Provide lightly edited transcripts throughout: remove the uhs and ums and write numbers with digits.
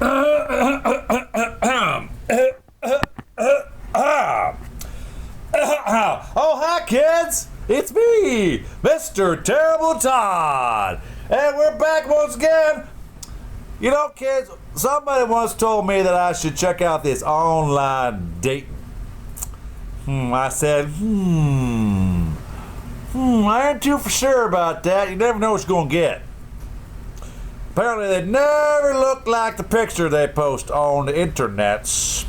Oh, hi, kids! It's me, MrTerrible Todd! And we're back once again. You know, kids, somebody once told me that I should check out this online dating. I said, I ain't too for sure about that. You never know what you're gonna get. Apparently, they never look like the picture they post on the internets.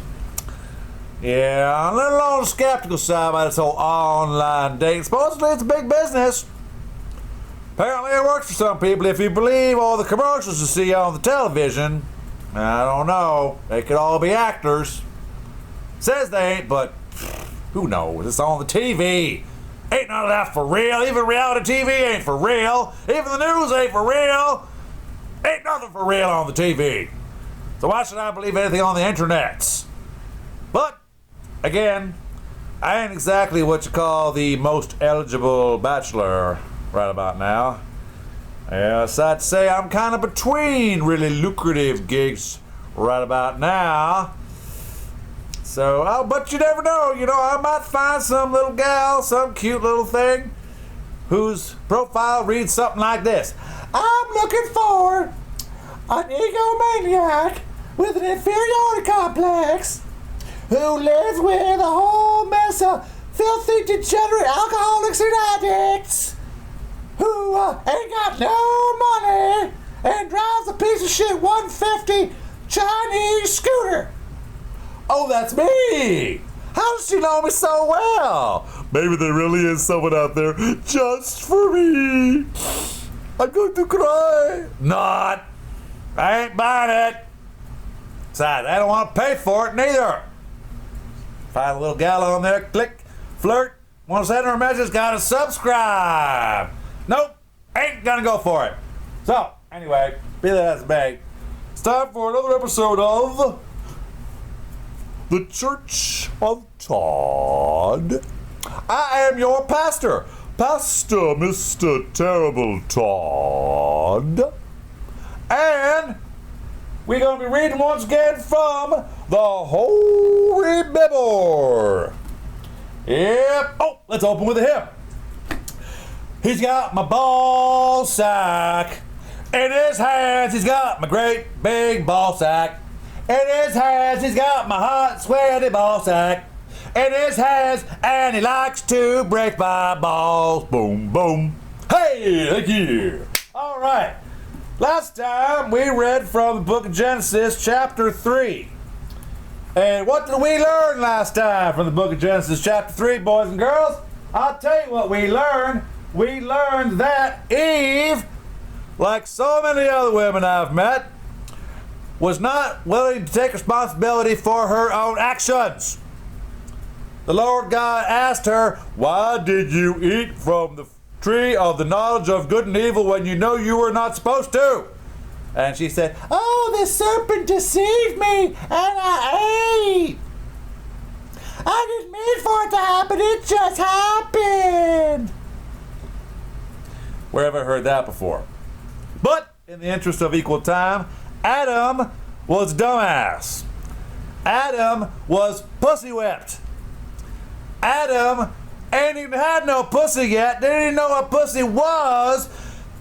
Yeah, I'm a little on the skeptical side about this whole online dating. Supposedly, it's a big business. Apparently, it works for some people. If you believe all the commercials you see on the television, I don't know. They could all be actors. Says they ain't, but who knows? It's on the TV. Ain't none of that for real. Even reality TV ain't for real. Even the news ain't for real. Ain't nothing for real on the TV. So why should I believe anything on the internets? But, again, I ain't exactly what you call the most eligible bachelor right about now. Yes, I'd say I'm kind of between really lucrative gigs right about now. So, but you never know, I might find some little gal, some cute little thing, whose profile reads something like this. I'm looking for an egomaniac with an inferiority complex who lives with a whole mess of filthy, degenerate alcoholics and addicts who ain't got no money and drives a piece of shit 150 Chinese scooter. Oh, that's me! How does she know me so well? Maybe there really is someone out there just for me. I'm going to cry. Not. I ain't buying it. Besides, I don't want to pay for it neither. Find a little gal on there, click, flirt, want to send her a message, gotta subscribe. Nope, ain't gonna go for it. So, anyway, be that as it may, it's time for another episode of The Church of Todd. I am your pastor, Pastor MrTerrible Todd. And we're going to be reading once again from the Holy Bible. Yep. Oh, let's open with a hymn. He's got my ball sack. In his hands, he's got my great big ball sack. In his hands, he's got my hot, sweaty ball sack. In his hands, and he likes to break my balls. Boom, boom. Hey, thank you. All right. Last time we read from the book of Genesis, chapter 3. And what did we learn last time from the book of Genesis, chapter 3, boys and girls? I'll tell you what we learned. We learned that Eve, like so many other women I've met, was not willing to take responsibility for her own actions. The Lord God asked her, "Why did you eat from the tree of the knowledge of good and evil when you know you were not supposed to?" And she said, "Oh, the serpent deceived me and I ate. I didn't mean for it to happen, it just happened." Where have I heard that before? But in the interest of equal time, Adam was dumbass. Adam was pussy whipped. Adam ain't even had no pussy yet, didn't even know what pussy was,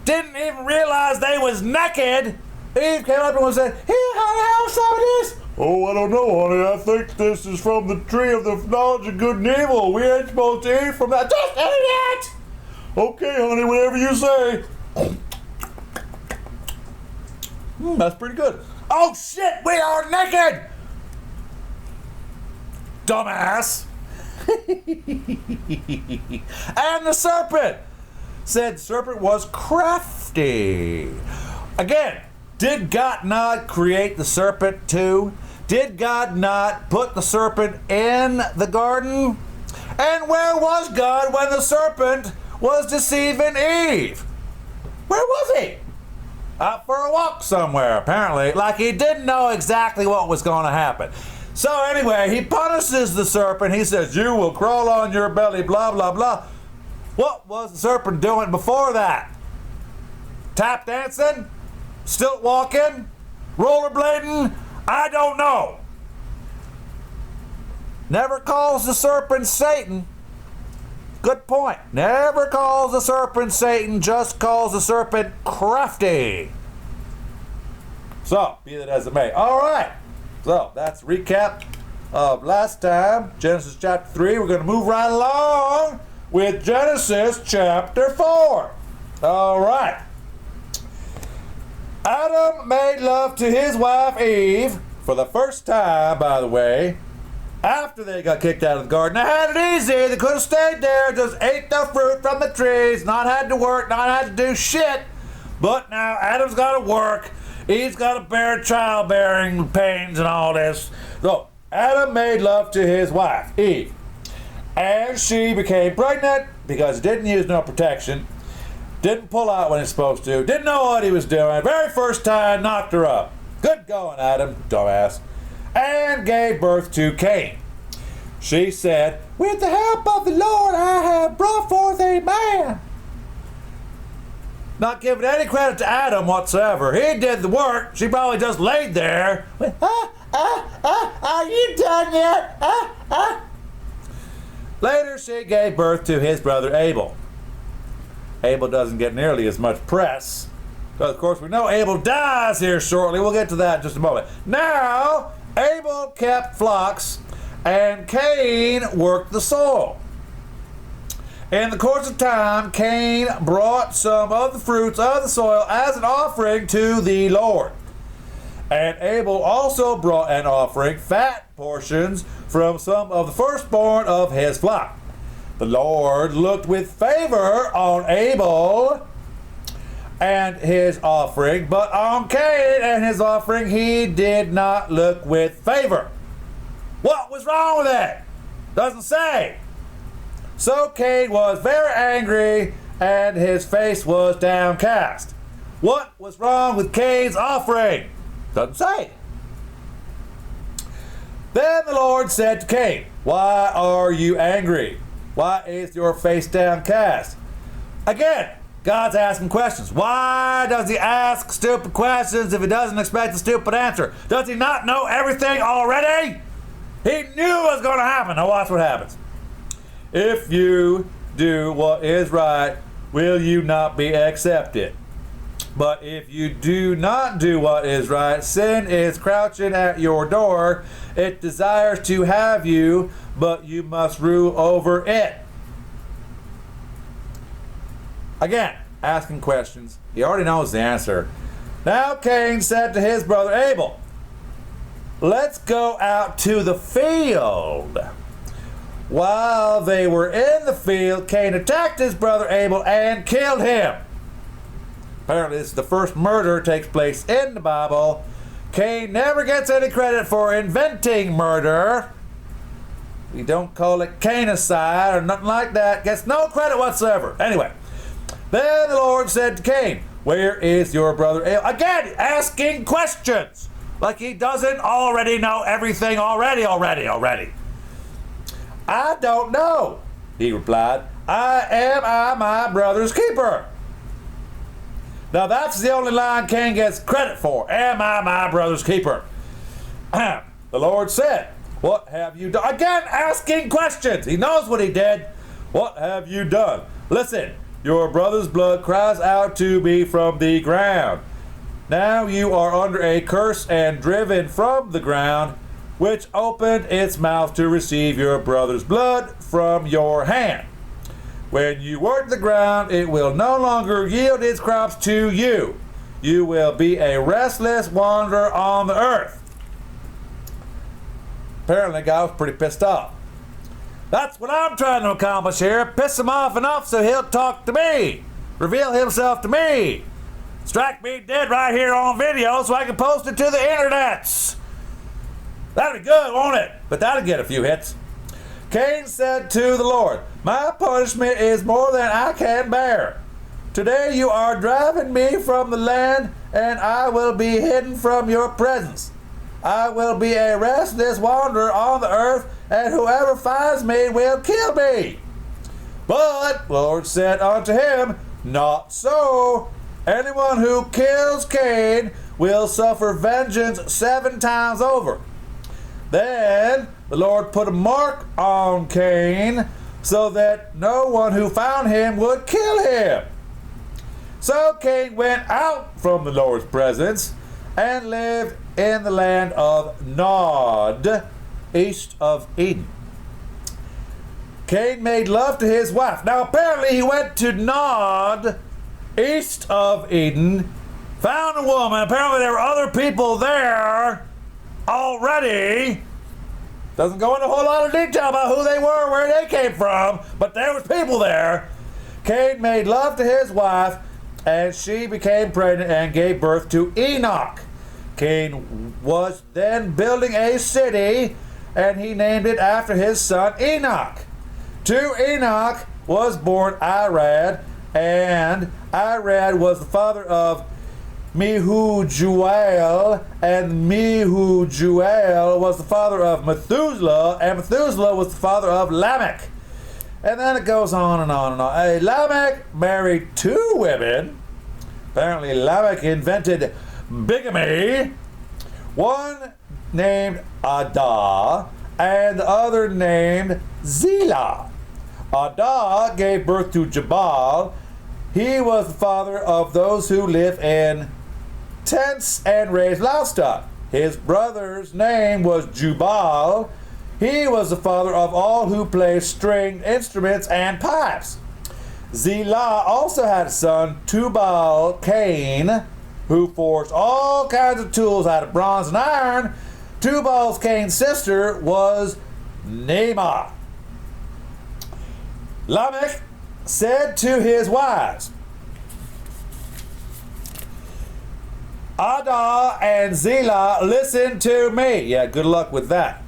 didn't even realize they was naked. Eve came up and said, "Here, honey, have some of this." "Oh, I don't know, honey. I think this is from the tree of the knowledge of good and evil. We ain't supposed to eat from that." "Just eat it!" "Okay, honey, whatever you say." That's pretty good. "Oh, shit, we are naked!" Dumbass. And the serpent said serpent was crafty. Again, did God not create the serpent too? Did God not put the serpent in the garden? And where was God when the serpent was deceiving Eve? Where was he? Out for a walk somewhere, apparently. Like he didn't know exactly what was going to happen. So anyway, he punishes the serpent. He says, "You will crawl on your belly, blah, blah, blah." What was the serpent doing before that? Tap dancing? Stilt walking? rollerblading? I don't know. Never calls the serpent Satan. Good point. Never calls the serpent Satan, just calls the serpent crafty. So, be that as it may. All right. So, that's a recap of last time, Genesis chapter 3. We're going to move right along with Genesis chapter 4. All right. Adam made love to his wife Eve for the first time, by the way, after they got kicked out of the garden. They had it easy. They could have stayed there, just ate the fruit from the trees, not had to work, not had to do shit. But now Adam's got to work. He's got to bear childbearing pains and all this. So Adam made love to his wife, Eve. And she became pregnant because he didn't use no protection. Didn't pull out when he's supposed to. Didn't know what he was doing. Very first time, knocked her up. Good going, Adam, dumbass. And gave birth to Cain. She said, "With the help of the Lord, I have brought forth a man." Not giving any credit to Adam whatsoever. He did the work. She probably just laid there. Are you done yet? Later, she gave birth to his brother Abel. Abel doesn't get nearly as much press. But of course, we know Abel dies here shortly. We'll get to that in just a moment. Now, Abel kept flocks and Cain worked the soil. In the course of time, Cain brought some of the fruits of the soil as an offering to the Lord. And Abel also brought an offering, fat portions, from some of the firstborn of his flock. The Lord looked with favor on Abel and his offering, but on Cain and his offering he did not look with favor. What was wrong with that? Doesn't say. So Cain was very angry and his face was downcast. What was wrong with Cain's offering? Doesn't say. Then the Lord said to Cain, "Why are you angry? Why is your face downcast?" Again, God's asking questions. Why does he ask stupid questions if he doesn't expect a stupid answer? Does he not know everything already? He knew what was going to happen. Now watch what happens. If you do what is right, will you not be accepted? But if you do not do what is right, sin is crouching at your door. It desires to have you, but you must rule over it. Again, asking questions. He already knows the answer. Now Cain said to his brother Abel, "Let's go out to the field." While they were in the field, Cain attacked his brother Abel and killed him. Apparently this is the first murder takes place in the Bible. Cain never gets any credit for inventing murder. We don't call it Cainocide or nothing like that. Gets no credit whatsoever. Anyway, then the Lord said to Cain, "Where is your brother Abel?" Again, asking questions. Like he doesn't already know everything already. "I don't know," he replied. I my brother's keeper." Now that's the only line Cain gets credit for. Am I my brother's keeper? The Lord said, "What have you done?" Again, asking questions. He knows what he did. "What have you done? Listen, your brother's blood cries out to me from the ground. Now you are under a curse and driven from the ground, which opened its mouth to receive your brother's blood from your hand. When you work the ground, it will no longer yield its crops to you. You will be a restless wanderer on the earth." Apparently, God was pretty pissed off. That's what I'm trying to accomplish here. Piss him off enough so he'll talk to me. Reveal himself to me. Strike me dead right here on video so I can post it to the internets. That'd be good, won't it? But that'll get a few hits. Cain said to the Lord, "My punishment is more than I can bear. Today you are driving me from the land, and I will be hidden from your presence. I will be a restless wanderer on the earth, and whoever finds me will kill me." But the Lord said unto him, "Not so. Anyone who kills Cain will suffer vengeance 7 times over. Then the Lord put a mark on Cain so that no one who found him would kill him. So Cain went out from the Lord's presence and lived in the land of Nod, east of Eden. Cain made love to his wife. Now apparently he went to Nod, east of Eden, found a woman. Apparently there were other people there already. Doesn't go into a whole lot of detail about who they were, where they came from, but there was people there. Cain made love to his wife, and she became pregnant and gave birth to Enoch. Cain was then building a city, and he named it after his son Enoch. To Enoch was born Irad, and Irad was the father of Mehujael, and Mehujael was the father of Methuselah, and Methuselah was the father of Lamech. And then it goes on and on and on. Lamech married 2 women. Apparently Lamech invented bigamy. One named Adah, and the other named Zillah. Adah gave birth to Jabal. He was the father of those who live in tents and raise livestock. His brother's name was Jubal. He was the father of all who play stringed instruments and pipes. Zillah also had a son, Tubal-Cain, who forged all kinds of tools out of bronze and iron. Tubal-Cain's sister was Naamah. Lamech said to his wives, Adah and Zillah, listen to me. Yeah, good luck with that.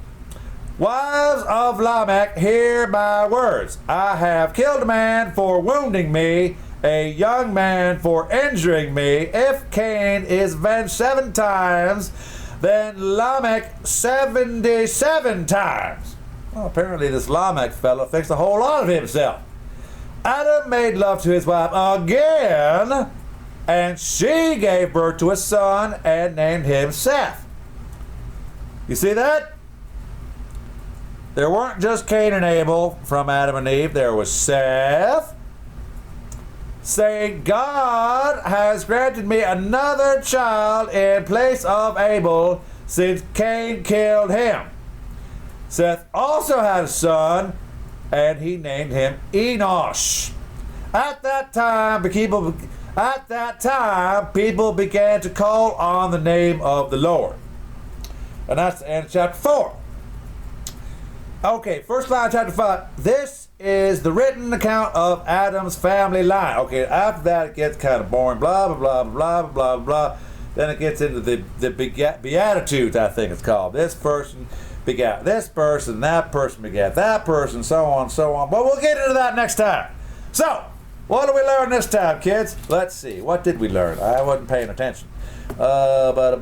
Wives of Lamech, hear my words. I have killed a man for wounding me, a young man for injuring me. If Cain is avenged 7 times, then Lamech 77 times. Well, apparently this Lamech fellow fixed a whole lot of himself. Adam made love to his wife again, and she gave birth to a son and named him Seth. You see that? There weren't just Cain and Abel from Adam and Eve. There was Seth, saying, God has granted me another child in place of Abel, since Cain killed him. Seth also had a son, and he named him Enosh. At that time, people began to call on the name of the Lord. And that's the end of chapter 4. Okay, first line of chapter 5. This is the written account of Adam's family line. Okay, after that it gets kind of boring. Blah, blah, blah, blah, blah, blah, blah. Then it gets into the Beatitudes, I think it's called. This person begat this person, that person begat that person, so on, so on. But we'll get into that next time. So, what did we learn this time, kids? Let's see. What did we learn? I wasn't paying attention. Yada,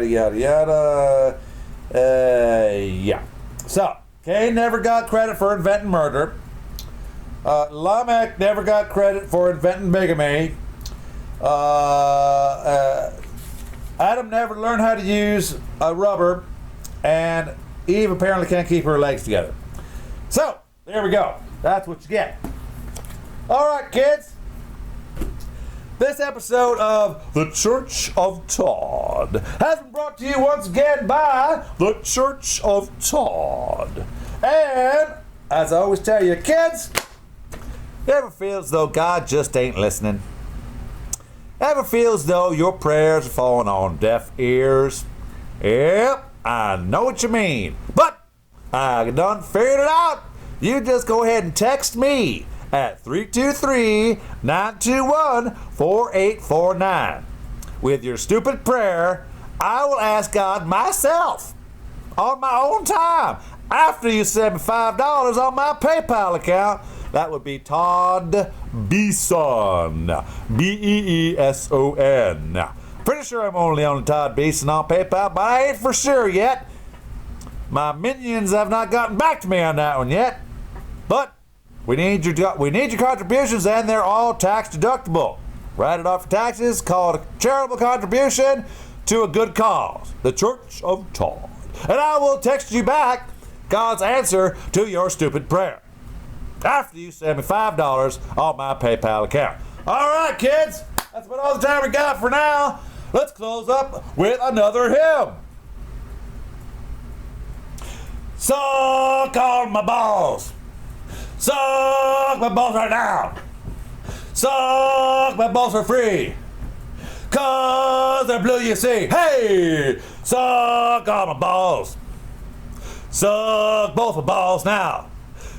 yada, yada. Yeah. So, Cain never got credit for inventing murder. Lamech never got credit for inventing bigamy. Adam never learned how to use a rubber. And Eve apparently can't keep her legs together. So, there we go. That's what you get. Alright, kids. This episode of The Church of Todd has been brought to you once again by The Church of Todd. And, as I always tell you, kids, you ever feel as though God just ain't listening? Ever feel as though your prayers are falling on deaf ears? Yep. I know what you mean, but I done figured it out. You just go ahead and text me at 323-921-4849. With your stupid prayer, I will ask God myself on my own time after you send me $5 on my PayPal account. That would be Todd Beeson, Beeson. Pretty sure I'm only on Todd Beeson on PayPal, but I ain't for sure yet. My minions have not gotten back to me on that one yet. But we need your contributions, and they're all tax deductible. Write it off for taxes. Call it a charitable contribution to a good cause, the Church of Todd. And I will text you back God's answer to your stupid prayer after you send me $5 on my PayPal account. All right, kids, that's about all the time we got for now. Let's close up with another hymn. Suck on my balls. Suck my balls right now. Suck my balls for free. 'Cause they're blue, you see. Hey! Suck on my balls. Suck both my balls now.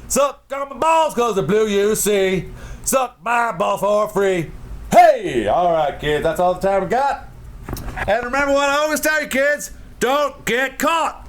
Suck on my balls 'cause they're blue, you see. Suck my balls for free. Hey! Alright, kids, that's all the time we got. And remember what I always tell you, kids, don't get caught.